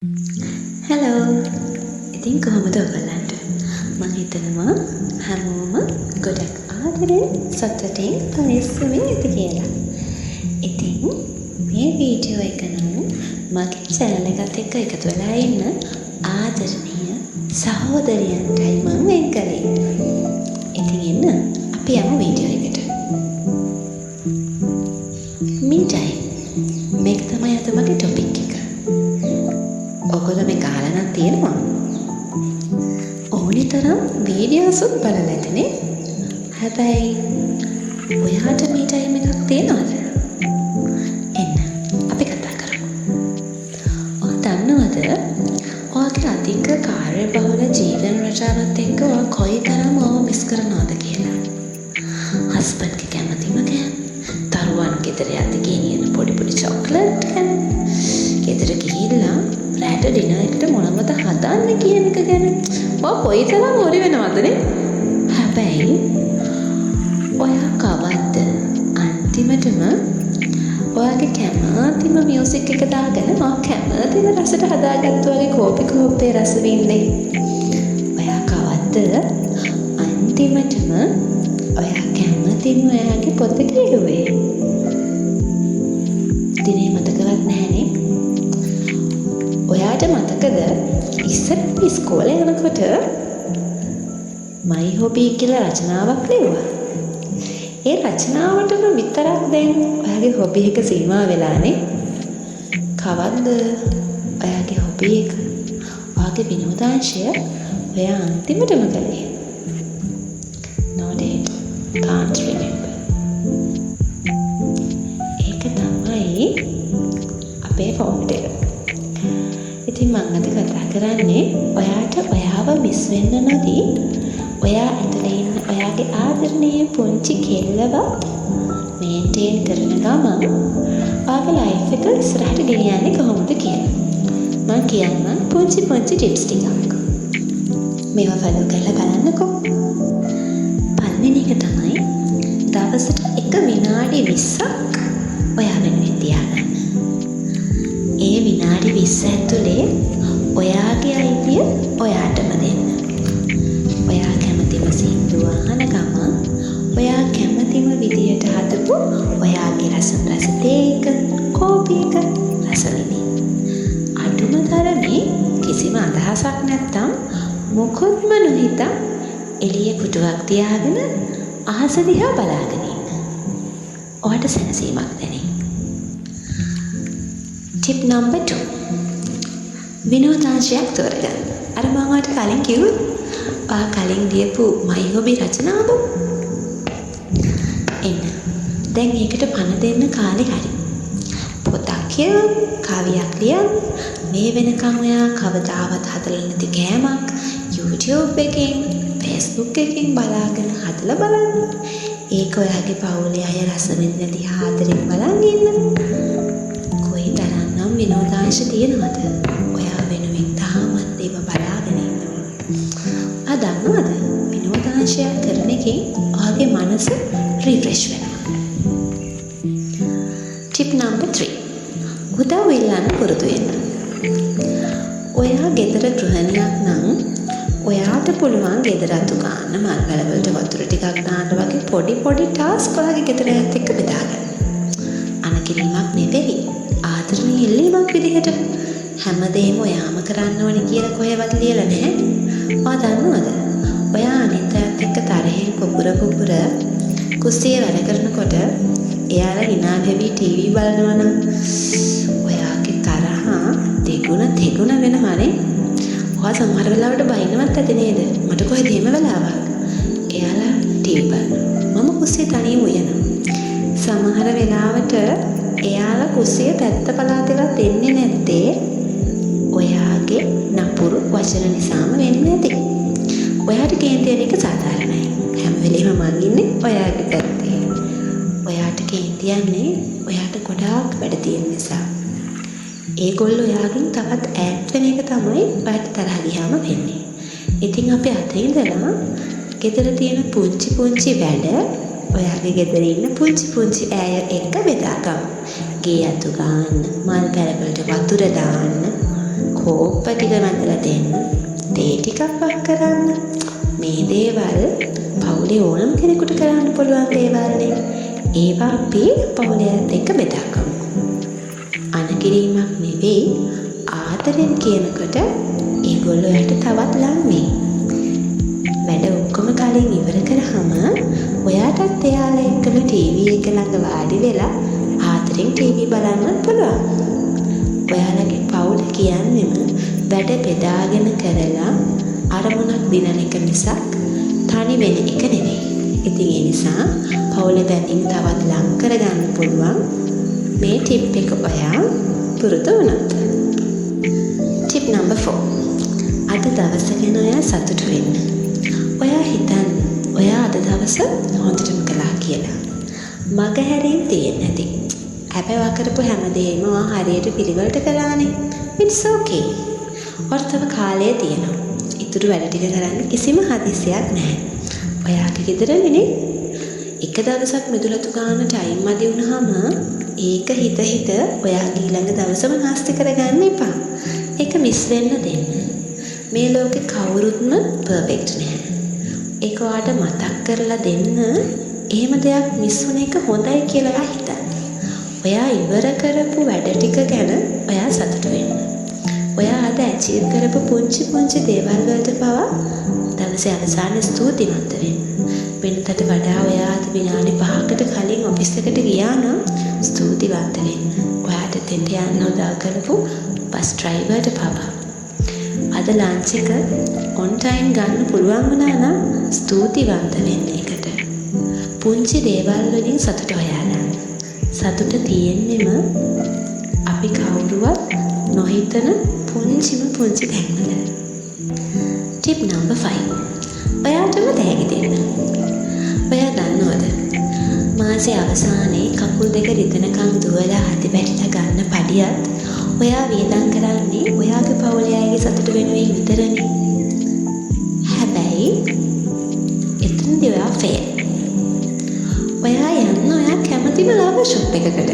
Hello ඉතින් කොහොමද ඔයගොල්ලන්ට මම හිතනවා හැමෝම ගොඩක් ආදරෙන් සතුටින් පරිස්සමින් ඇති කියලා. ඉතින් මේ වීඩියෝ එක නම් මගේ channel එකත් එක්ක එකතු වෙලා ඉන්න ආදරණීය සහෝදරියන්ටයි මම වෙන් කළේ. ඉතින් එන්න අපි යමු වීඩියෝ එකට. මීටයි මේක තමයි අද මගේ ටොපික් එක. ඔගොල්ලෝ මේක අහලා නම් තියෙනවා. ඕනි තරම් වීඩියෝස්ත් බලලා ඇතිනේ. හැබැයි ඔයාට මේ ටයිම් එකක් තියෙනවද? එන්න අපි කතා කරමු. ඔයා දන්නවද? ඔයාගේ අධික කාර්යබහුල ජීවන රටාවත් එක්ක ඔයා කොයිතරම් මිස් කරනවද කියලා. හස්බන්ඩ්ගේ කැමතිම කෑම, දරුවන් ගෙදර යද්දී ගෙනියන පොඩි චොක්ලට් කෑම, ගෙදර ගිහිල්ලා රැට ඩිනර් එකට මොනවද හදන්න කියන එක ගැන ඔයා කොයිතරම් worry වෙනවදනේ. හැබැයි ඔයා කවද්ද අන්තිමටම ඔයාගේ කැමතිම මියුසික් එක දාගෙන ඔයා කැමතිම රසට හදාගත්තු වගේ කෝපි කෝප්පේ රස විඳින්නේ? ඔයා කවද්ද අන්තිමටම ඔයා කැමතිම ඔයාගේ පොත කියුවේ? දිනේ මතකවත් නැහනේ. ඔයාට මතකද ඉස්සර ඉස්කෝලේ යනකොට මයි හොබි කියලා රචනාවක් ලිව්වා. ඒ රචනාවටම විතරක් දැන් ඔයාගේ හොබි එක සීමා වෙලානේ. කවද්ද ඔයාගේ හොබි එක, ඔයාගේ විනෝදාංශය ඔයා අන්තිමටම කළේ? No date, can't remember. ඒක තමයි අපේ ෆෝමට් එක. ඉතින් මම අද කතා කරන්නේ ඔයාට ඔයාව මිස් වෙන්න නොදී ඔයා ඇතුලේ ඉන්න ඔයාගේ ආදරණීය පුංචි කෙල්ලව මේන්ටේන් කරන ගමන් ඔයාගේ ලයිෆ් එක ඉස්සරහට ගෙනියන්නේ කොහොමද කියලා. මම කියන්නම් පුංචි ටිප්ස් ටිකක්. මේවා ෆලෝ කරලා බලන්නකෝ. පළවෙනි එක තමයි දවසට එක විනාඩි 20ක් ඔයා වෙනුවෙන් තියාගන්න. ඒ විනාඩි 20 ඇතුලේ ඔයාගේ අයිතිය ඔයාටම දෙන්න. ඔයා කැමතිම සින්දුව අහන ගමන් ඔයා කැමතිම විදියට හදපු ඔයාගේ රස තේ එක, කෝපි එක රස විඳින්න. අඩුම තරමේ කිසිම අදහසක් නැත්තම් මොකොත්ම නොහිතා එළියේ පුටුවක් තියාගෙන අහස දිහා බලාගෙන ඉන්න. ඔයාට සැනසීමක් දැනේ. Tip number 2. විනෝදාංශයක් තෝරගන්න. අර මම ඔයාලට කලින් කිව්වා කලින් ලියපු මයි හොබි රචනාව. එන්න. දැන් ඒකට පණ දෙන්න කාලේ හරි. පොතක් කියවන්න, කවියක් ලියන්න. මේ වෙනකන් ඔයා කවදාවත් හදලා නැති කෑමක් YouTube එකෙන්, Facebook එකෙන් බලාගෙන හදලා බලන්න. ඒක ඔයාගේ පවුලේ අය රස විඳින දිහා ආදරෙන් බලන් ඉන්න. කොයිතරම්නම් විනෝදාංශ තියෙනවද? ඔයා වෙනුවෙන් තාමත් ඒව බලාගෙන ඉන්නවා. දන්නවද? විනෝදාංශයක් කරන එකෙන් ඔයාගේ මනස රිෆ්‍රෙෂ් වෙනවා. Tip number 3. උදව් ඉල්ලන්න පුරුදු වෙන්න. ඔයා ගෙදර ගෘහණියක් නම් ඔයාට පුළුවන් ගෙදර අතු ගන්න, මල් වැලවලට වතුර ටිකක් දාන්න වගේ පොඩි ටාස්ක් ඔයාගේ ගෙදර ඇත් එක්ක බෙදා ගන්න. අනකිරීමක් නෙවෙයි, ආදරණීය ඉල්ලීමක් විදිහට. හැමදේම ඔයාම කරන්න ඕනේ කියලා කොහෙවත් ලියලා නැහැ. ඔයා දන්නවද? ඔයා අනිත් අයත් එක්ක තරහෙන් පුපුර කුස්සිය වැඩ කරනකොට එයාලා hina වෙවි ටීවී බලනවා නම් ඔයාගේ තරහ දෙගුණ වෙනවනේ. ඔයා සමහර වෙලාවට බයින්නවත් ඇති නේද? මට කොහෙද එහෙම වෙලාවක්? එයාලා ටීවී බලනවා. මම කුස්සිය තනියම උයනවා. සමහර වෙලාවට එයාලා කුස්සිය පැත්ත පළාතේවත් දෙන්නේ නැත්තේ ඔයාගේ නපුරු වචන නිසාම වෙන්නේ නැති. ඔයාට කේන්ති යන එක සාධාරණයි. හැම වෙලේම මං ඉන්නේ ඔයාගේ පැත්තේ. ඔයාට කේන්ති යන්නේ ඔයාට ගොඩාක් වැඩ තියෙන නිසා. ඒගොල්ලෝ ඔයාගෙන් තවත් ඈත් වෙන එක තමයි ඔයාට තරහ ගියාම වෙන්නේ. ඉතින් අපි අත ඉඳලා ගෙදර තියෙන පුංචි වැඩ ඔයාගේ ගෙදර ඉන්න පුංචි ඈය එක්ක බෙදා ගමු. ගේ අතු ගන්න, මල් පැලවලට වතුර දාන්න, කෝප්ප ටික මැදලා දෙන්න, තේ ටිකක් වක් කරන්න. මේ දේවල් පවුලේ ඕනම කෙනෙකුට කරන්න පුළුවන් දේවල්නේ. ඒවා අපි පවුලේත් එක්ක බෙදාගමු. අනකිරීමක් නෙවෙයි, ආදරෙන් කියනකොට ඒගොල්ලෝ යට තවත් ලං වෙයි. වැඩ ඔක්කොම කලින් ඉවර කරාම ඔයාටත් එයාලා එක්කම ටීවී එක ළඟ වාඩි වෙලා ආදරෙන් ටීවී බලන්න පුළුවන්. ඔයාලගේ පවුල කියන්නේම වැඩ බෙදාගෙන කරලා අරමුණක් දිනන එක මිසක් තනි වෙන එක නෙවෙයි. ඉතින් ඒ නිසා පවුලේ බැඳීම් තවත් ලං කරගන්න පුළුවන් මේ ටිප් එක ඔයා පුරුදු වුණොත්. Tip number 4. අද දවස ගැන ඔයා සතුටු වෙන්න. ඔයා හිතන්න ඔයා අද දවස හොඳටම කළා කියලා. මග හැරෙන් තියෙන්නේ නැති. හැබැයි කරපු හැමදේම ඔයා හරියට පිළිවෙලට කළානේ. It's okay. වර්තව කාලය තියෙනවා. ඉතුරු වැඩ ටික කරන්න කිසිම හදිසියක් නැහැ. ඔයාගේ ගෙදරනේ එක දවසක් මිදුලතු ගන්න ටයිම් මදි වුණාම ඒක හිත ඔයාගේ ඊළඟ දවසම නාස්ති කරගන්න එපා. ඒක මිස් වෙන්න දෙන්න. මේ ලෝකේ කවුරුත්ම පර්ෆෙක්ට් නැහැ. ඒක ඔයාට මතක් කරලා දෙන්න එහෙම දෙයක් මිස් වුණ එක හොඳයි කියලා හිතන්න. ඔයා ඉවර කරපු වැඩ ටික ගැන ඔයා සතුටු වෙන්න. ඔයා අද ඇචීව් කරපු පුංචි දේවල් වලට පවා දවසේ අවසානයේ ස්තුතිවන්ත වෙන්න. වෙනතට වඩා ඔයා අද විනාඩි 5කට කලින් ඔෆිස් එකට ගියා නම් ස්තුතිවන්ත වෙන්න. ඔයාට දෙන්න යන්න උදව් කරපු බස් ඩ්‍රයිවර්ට පවා. අද ලන්ච් එක ඔන් ටයිම් ගන්න පුළුවන් වුණා නම් ස්තුතිවන්ත වෙන්න ඒකට. පුංචි දේවල් වලින් සතුට හොයාගන්න. සතුට තියෙන්නෙම අපි කවුරුවත් නොහිතන පුංචි තැන්වල. Tip number 5. ඔයාටම තෑගි දෙන්න. ඔයා දන්නවද? මාසේ අවසානයේ කකුල් දෙක රිදෙනකන් දුවලා හදි බැටිලා ගන්න පඩියත් ඔයා වියදම් කරන්නේ ඔයාගේ පවුලේ අයගේ සතුට වෙනුවෙන් විතරනේ. හැබැයි එතනදී ඔයා ෆේල්. ඔයා යන්න ඔයා කැමතිම ලව ෂොප් එකකට.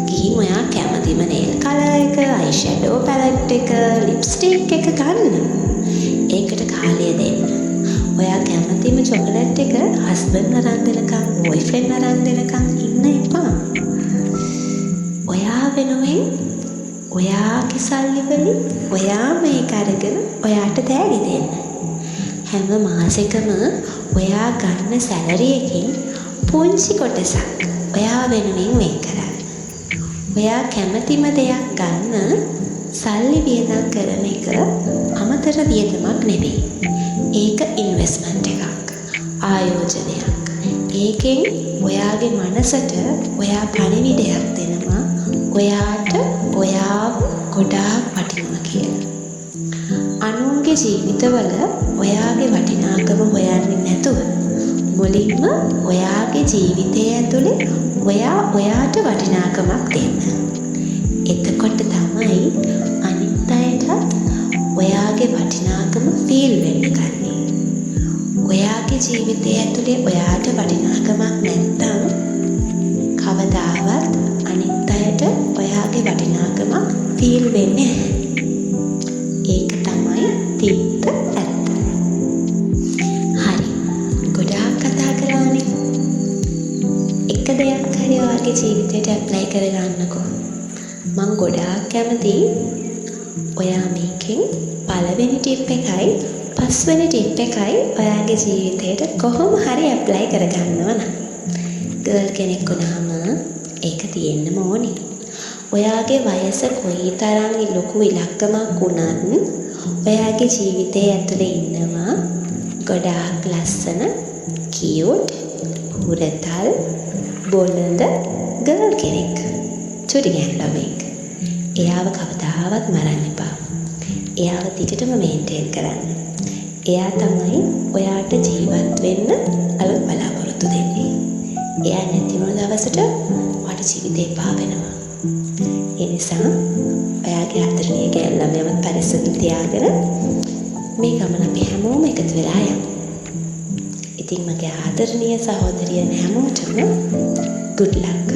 ගිහින් ඔයා කැමතිම නේල් කලර් එක, අයි ෂැඩෝ පැලට් එක, ලිප්ස්ටික් එක ගන්න. ඒකට කාලය දෙන්න. ඔයා කැමතිම චොකලට් එක හස්බන්ඩ් අරන් දෙනකම්, බොයිෆ්‍රෙන්ඩ් අරන් දෙනකම් ඉන්න එපා. ඔයා වෙනුවෙන් ඔයාගේ සල්ලි වලින් ඔයා මේක අරගෙන ඔයාට තෑගි දෙන්න. හැම මාසෙකම ඔයා ගන්න සැලරි එකෙන් පුංචි කොටසක් ඔයා වෙනුවෙන් වෙන් කරන්න. ඔයා කැමතිම දෙයක් ගන්න සල්ලි වියදම් කරන එක අමතර වියදමක් නෙවෙයි. ඒක ඉන්වෙස්ට්මන්ට් එකක්, ආයෝජනයක්. ඒකෙන් ඔයාගේ මනසට ඔයා පණිවිඩයක් දෙනවා ඔයාට ඔයාව ගොඩාක් වටිනවා කියලා. අනුන්ගේ ජීවිතවල ඔයාගේ වටිනාකම හොයන්නේ නැතුව මුලින්ම ඔයාගේ ජීවිතය ඇතුලේ ඔයා ඔයාට වටිනාකමක් දෙන්න. එතකොට තමයි අනිත් අයටත් ඔයාගේ වටිනාකම ෆීල් වෙන්න ගන්නේ. ඔයාගේ ජීවිතය ඇතුලේ ඔයාට වටිනාකමක් නැත්නම් කවදාවත් අනිත් අයට ඔයාගේ වටිනාකමක් ෆීල් වෙන්නේ නැහැ. ඒක තමයි තිත්ත ඇත්ත. හරි. ගොඩාක් කතා කරානේ. එක දෙයක් හරි ඔයාගේ ජීවිතයට ඇප්ලයි කරගන්නකෝ. මම ගොඩාක් කැමතියි ඔයා මේකෙන් පළවෙනි ටිප් එකයි පස්වෙනි ටිප් එකයි ඔයාගේ ජීවිතයට කොහොම හරි ඇප්ලයි කරගන්නවා නම්. ගර්ල් කෙනෙක් වුණාම ඒක තියෙන්නම ඕනි. ඔයාගේ වයස කොයිතරම් ලොකු ඉලක්කමක් වුණත් ඔයාගේ ජීවිතය ඇතුලේ ඉන්නවා ගොඩාක් ලස්සන, කියුට්, හුරතල්, බොළඳ ගර්ල් කෙනෙක්. චුටි ගැන්ලමෙක්. එයාව කවදාවත් මරන්න එපා. එයාව දිගටම මේන්ටේන් කරන්න. එයා තමයි ඔයාට ජීවත් වෙන්න අලුත් බලාපොරොත්තු දෙන්නේ. එයා නැති වුණ දවසට ඔයාට ජීවිතේ එපා වෙනවා. ඒ නිසා ඔයාගේ ආදරණීය ගැල්ලමම පරිස්සමින් තියාගෙන මේ ගමන අපි හැමෝම එකතු වෙලා යමු. ඉතින් මගේ ආදරණීය සහෝදරියන් හැමෝටම good luck.